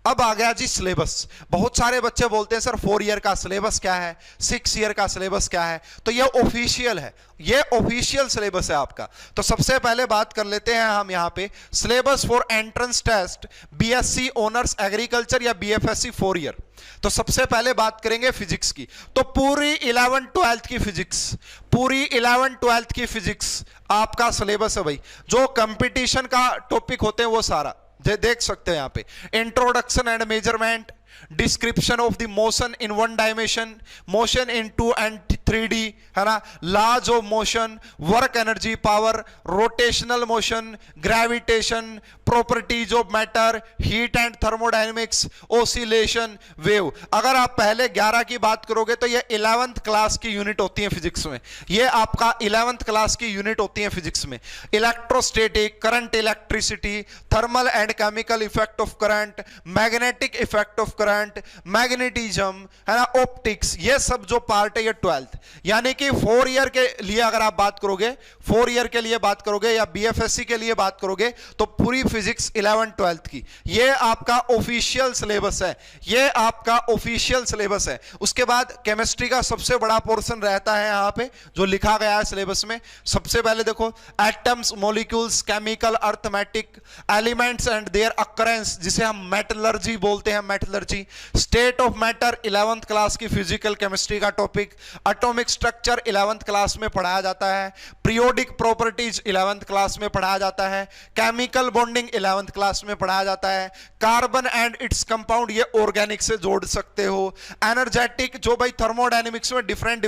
अब आ गया जी सिलेबस। बहुत सारे बच्चे बोलते हैं सर 4 ईयर का सिलेबस क्या है, 6 ईयर का सिलेबस क्या है। तो ये ऑफिशियल है, ये ऑफिशियल सिलेबस है आपका। तो सबसे पहले बात कर लेते हैं हम यहां पे syllabus for entrance test BSc honours agriculture या बीएफएससी 4 ईयर। तो सबसे पहले बात करेंगे फिजिक्स की। तो पूरी 11 12 की फिजिक्स, पूरी 11 12 की फिजिक्स आपका सिलेबस है भाई। जो कंपटीशन का टॉपिक होते हैं वो सारा देख सकते हैं यहां पे। Introduction and measurement, description of the motion in 1 dimension, motion in 2 and 3D, है ना, laws of motion, work energy power, rotational motion, gravitation, properties of matter, heat and thermodynamics, oscillation, wave. अगर आप पहले 11 की बात करोगे तो ये 11th क्लास की यूनिट होती है फिजिक्स में। ये आपका 11th क्लास की यूनिट होती है फिजिक्स में। Electrostatic, current, electricity, thermal and chemical effect of current, magnetic effect of current, magnetism, है ना, ऑप्टिक्स, ये सब जो पार्ट है ये 12th। यानी कि 4 ईयर के लिए अगर आप बात करोगे, 4 ईयर के लिए बात करोगे या बीएफएससी के लिए बात करोगे तो पूरी फिजिक्स 11 12 की, ये आपका ऑफिशियल सिलेबस है, ये आपका ऑफिशियल सिलेबस है। उसके बाद केमिस्ट्री का सबसे बड़ा पोर्शन रहता है यहां पे जो लिखा गया है सिलेबस में। सबसे पहले देखो atoms, molecules, chemical, arithmetic, elements and there occurrence, जिसे हम मेटलर्जी बोलते हैं, metallurgy, state of matter 11th class की फिजिकल केमिस्ट्री का topic, atomic structure 11th class में पढ़ाया जाता है, पीरियोडिक प्रॉपर्टीज 11th क्लास में पढ़ाया जाता है, केमिकल बॉन्डिंग 11th क्लास में पढ़ाया जाता है, कार्बन एंड इट्स कंपाउंड, ये ऑर्गेनिक से जोड़ सकते हो, एनर्जेटिक, जो भाई थर्मोडायनेमिक्स में डिफरेंट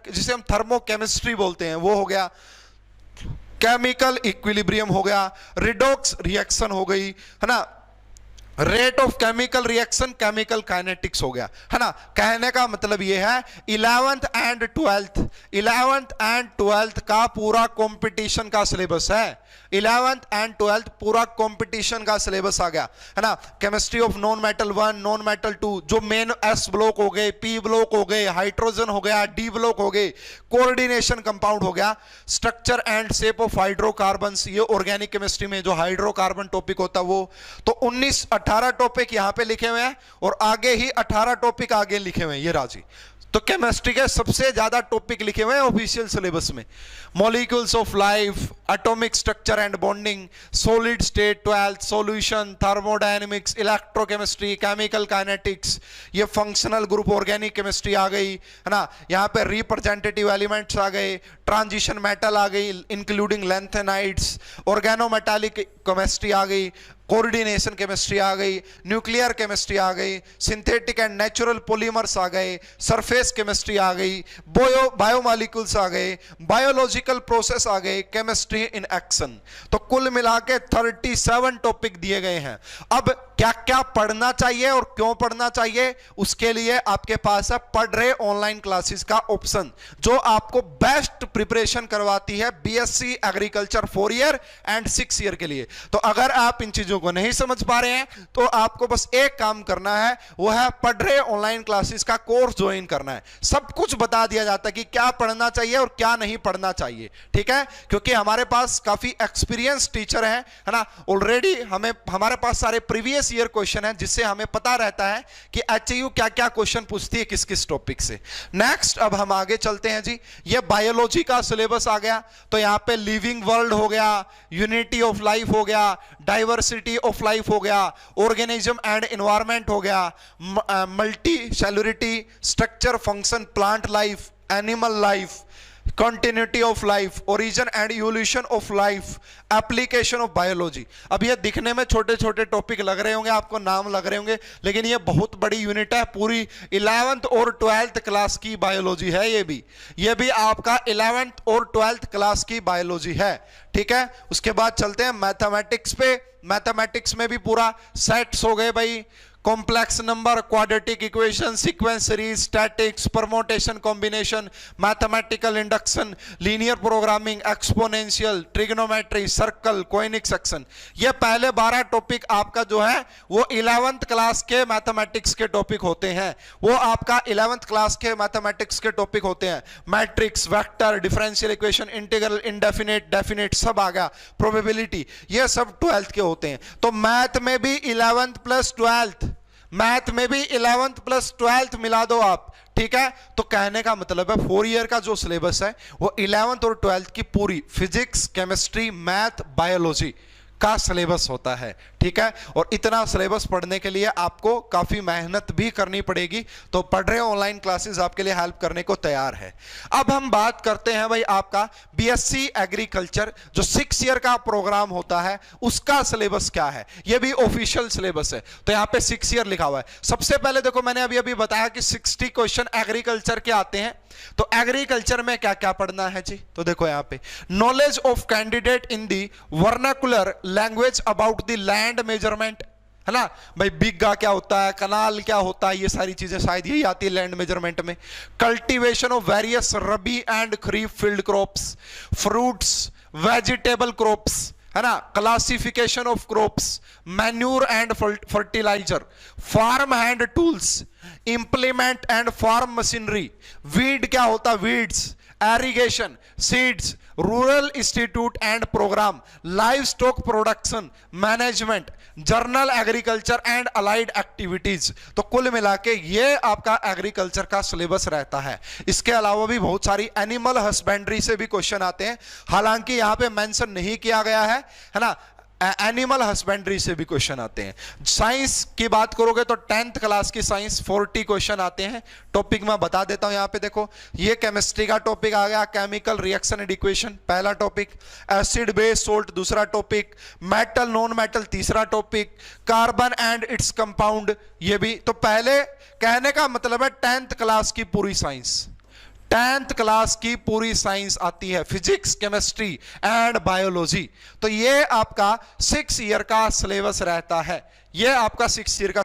जिसे हम थर्मोकेमिस्ट्री बोलते हैं वो हो गया, केमिकल इक्विलिब्रियम हो गया, रिडॉक्स रिएक्शन हो गई, है ना, rate of chemical reaction, chemical kinetics हो गया, है ना। कहने का मतलब यह है 11th and 12th का पूरा कंपटीशन का सिलेबस है। 11th and 12th पूरा कंपटीशन का सिलेबस आ गया, है ना। Chemistry of non metal 1, non metal 2, जो मेन एस ब्लॉक हो गए, पी ब्लॉक हो गए, हाइड्रोजन हो गया, डी ब्लॉक हो गए, कोऑर्डिनेशन कंपाउंड हो गया, structure and shape of hydrocarbons, ये ऑर्गेनिक केमिस्ट्री में जो हाइड्रोकार्बन टॉपिक होता है वो। तो 18 टॉपिक यहां पे लिखे हुए हैं और आगे ही 18 टॉपिक आगे लिखे हुए हैं, ये राजी। तो केमिस्ट्री के सबसे ज्यादा टॉपिक लिखे हुए हैं ऑफिशियल सिलेबस में। Molecules of life, atomic structure and bonding, solid state 12th, solution, thermodynamics, electrochemistry, chemical kinetics, ये फंक्शनल ग्रुप ऑर्गेनिक केमिस्ट्री आ गई, है ना। यहां पे रिप्रेजेंटेटिव एलिमेंट्स आ गए, ट्रांजिशन मेटल आ गई इंक्लूडिंग लैंथेनाइड्स, ऑर्गेनोमेटालिक केमिस्ट्री आ गई, कोऑर्डिनेशन केमिस्ट्री आ गई, न्यूक्लियर केमिस्ट्री आ गई, सिंथेटिक एंड नेचुरल पॉलीमर्स आ गए, सरफेस केमिस्ट्री आ गई, बायोमॉलिक्यूल्स आ गए, बायोलॉजिकल प्रोसेस आ गए, केमिस्ट्री इन एक्शन। तो कुल मिला के 37 टॉपिक दिए गए हैं। अब क्या क्या पढ़ना चाहिए और क्यों पढ़ना चाहिए, उसके लिए आपके पास है पढ़ रहे ऑनलाइन क्लासेस का ऑप्शन, जो आपको बेस्ट प्रिपरेशन करवाती है BSc agriculture 4 year and 6 year के लिए। तो अगर आप इन चीजों को नहीं समझ पा रहे हैं तो आपको बस एक काम करना है, वो है पढ़ रहे ऑनलाइन क्लासेस का कोर्स ज्वाइन करना है। सब कुछ बता दिया जाता है कि क्या पढ़ना चाहिए और क्या नहीं पढ़ना चाहिए, ठीक है। क्योंकि हमारे पास काफी एक्सपीरियंस टीचर है ना, ऑलरेडी हमारे पास सारे प्रीवियस ईयर क्वेश्चन है, जिससे हमें पता रहता है कि एचयू क्या क्या क्वेश्चन पूछती है किस किस टॉपिक से। नेक्स्ट अब हम आगे चलते हैं जी। ये बायोलॉजी का सिलेबस आ गया। तो यहां पे लिविंग वर्ल्ड हो गया, यूनिटी ऑफ लाइफ हो गया, डाइवर्सिटी ऑफ लाइफ हो गया, ऑर्गेनिज्म एंड एनवायरनमेंट हो गया, multicellularity, structure, function, plant life, animal life, continuity of life, origin and evolution of life, application of biology. अब ये दिखने में छोटे छोटे टॉपिक लग रहे होंगे, आपको नाम लग रहे होंगे, लेकिन ये बहुत बड़ी यूनिट है। पूरी 11th और 12th क्लास की बायोलॉजी है। ये भी आपका 11th और 12th क्लास की बायोलॉजी है, ठीक है। उसके बाद चलते हैं मैथमेटिक्स पे। मैथमेटिक्स में भी पूरा सेट्स हो गए भाई, complex number, quadratic equation, sequence series, statics, permutation, combination, mathematical induction, linear programming, exponential, trigonometry, circle, conic section. ये पहले 12 टॉपिक आपका जो है वो 11th क्लास के मैथमेटिक्स के टॉपिक होते हैं, वो आपका 11th क्लास के मैथमेटिक्स के टॉपिक होते हैं। Matrix, vector, differential equation, integral, indefinite, definite सब आ गया, प्रोबेबिलिटी, ये सब 12th के होते हैं। तो मैथ में भी 11th प्लस 12th, मैथ में भी 11th प्लस 12th मिला दो आप, ठीक है। तो कहने का मतलब है 4 ईयर का जो सिलेबस है वो 11th और 12th की पूरी फिजिक्स, केमिस्ट्री, मैथ, बायोलॉजी का सिलेबस होता है, ठीक है। और इतना सिलेबस पढ़ने के लिए आपको काफी मेहनत भी करनी पड़ेगी। तो पढ़ रहे ऑनलाइन क्लासेस आपके लिए हेल्प करने को तैयार है। अब हम बात करते हैं भाई आपका बीएससी एग्रीकल्चर जो 6 ईयर का प्रोग्राम होता है उसका सिलेबस क्या है। यह भी ऑफिशियल सिलेबस है, तो यहां पे 6 ईयर लिखा हुआ है। सबसे पहले देखो, मैंने अभी बताया कि 60 क्वेश्चन एग्रीकल्चर के आते हैं। तो एग्रीकल्चर में क्या क्या पढ़ना है जी, तो देखो यहां पे knowledge of candidate in the vernacular language about the land measurement, है ना भाई। बिग्गा क्या होता है, कनाल क्या होता है, ये सारी चीजें शायद यही आती है लैंड मेजरमेंट में। Cultivation of various rabi and kharif field crops, fruits, vegetable crops, है ना। Classification of crops, manure and fertiliser, farm hand tools, implement and farm machinery, weed क्या होता है, weeds, irrigation, seeds, rural institute and programme, livestock production management, general agriculture and allied activities. तो कुल मिला के ये आपका एग्रीकल्चर का सिलेबस रहता है। इसके अलावा भी बहुत सारी एनिमल हस्बेंड्री से भी क्वेश्चन आते हैं, हालांकि यहां पे मेंशन नहीं किया गया है ना। एनिमल हस्बेंड्री से भी क्वेश्चन आते हैं। साइंस की बात करोगे तो 10th क्लास की साइंस 40 क्वेश्चन आते हैं। टॉपिक मैं बता देता हूं यहां पे देखो, ये केमिस्ट्री का टॉपिक आ गया, केमिकल रिएक्शन एंड इक्वेशन पहला टॉपिक, एसिड बेस सोल्ट दूसरा टॉपिक, मेटल नॉन मेटल तीसरा topic, carbon and its compound ये भी। तो पहले कहने का मतलब है 10th क्लास की पूरी साइंस, 10th क्लास की पूरी साइंस आती है, फिजिक्स, केमिस्ट्री एंड बायोलॉजी। तो ये आपका 6 ईयर का सिलेबस रहता है, ये आपका 6 ईयर का